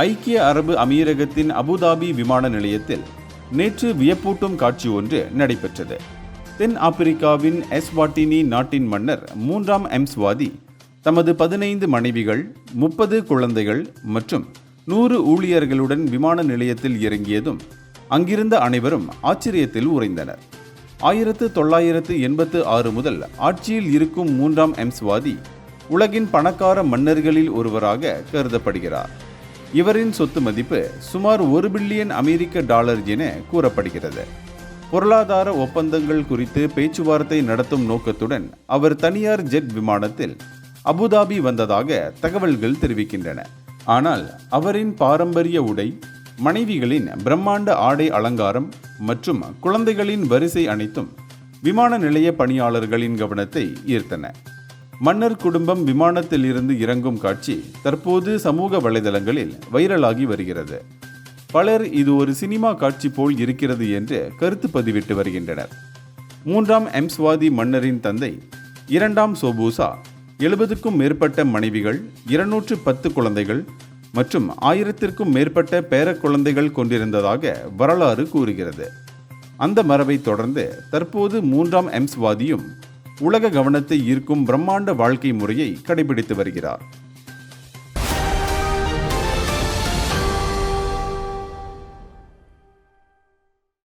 ஐக்கிய அரபு அமீரகத்தின் அபுதாபி விமான நிலையத்தில் நேற்று வியப்பூட்டும் காட்சி ஒன்று நடைபெற்றது. தென் ஆப்பிரிக்காவின் எஸ்வாட்டினி நாட்டின் மன்னர் 3ஆம் எம்ஸ்வாதி தமது 15 மனைவிகள், 30 குழந்தைகள் மற்றும் 100 ஊழியர்களுடன் விமான நிலையத்தில் இறங்கியதும் அங்கிருந்த அனைவரும் ஆச்சரியத்தில் உறைந்தனர். 1986 முதல் ஆட்சியில் இருக்கும் 3ஆம் எம்ஸ்வாதி உலகின் பணக்கார மன்னர்களில் ஒருவராக கருதப்படுகிறார். இவரின் சொத்து மதிப்பு சுமார் $1 பில்லியன் அமெரிக்க என கூறப்படுகிறது. பொருளாதார ஒப்பந்தங்கள் குறித்து பேச்சுவார்த்தை நடத்தும் நோக்கத்துடன் அவர் தனியார் ஜெட் விமானத்தில் அபுதாபி வந்ததாக தகவல்கள் தெரிவிக்கின்றன. ஆனால் அவரின் பாரம்பரிய உடை, மனைவிகளின் பிரம்மாண்ட ஆடை அலங்காரம் மற்றும் குழந்தைகளின் வரிசை அனைத்தும் விமான நிலைய பணியாளர்களின் கவனத்தை ஈர்த்தன. மன்னர் குடும்பம் விமானத்தில் இருந்து இறங்கும் காட்சி தற்போது சமூக வலைதளங்களில் வைரலாகி வருகிறது. பலர் இது ஒரு சினிமா காட்சி போல் இருக்கிறது என்று கருத்து பதிவிட்டு வருகின்றனர். 3ஆம் எம்ஸ்வாதி மன்னரின் தந்தை 2ஆம் சோபூசா 70க்கும் மேற்பட்ட மனைவிகள், 210 குழந்தைகள் மற்றும் 1000த்திற்கும் மேற்பட்ட பேர குழந்தைகள் கொண்டிருந்ததாக வரலாறு கூறுகிறது. அந்த மரபை தொடர்ந்து தற்போது 3ஆம் எம்ஸ்வாதியும் உலக கவனத்தை ஈர்க்கும் பிரம்மாண்ட வாழ்க்கை முறையை கடைபிடித்து வருகிறார்.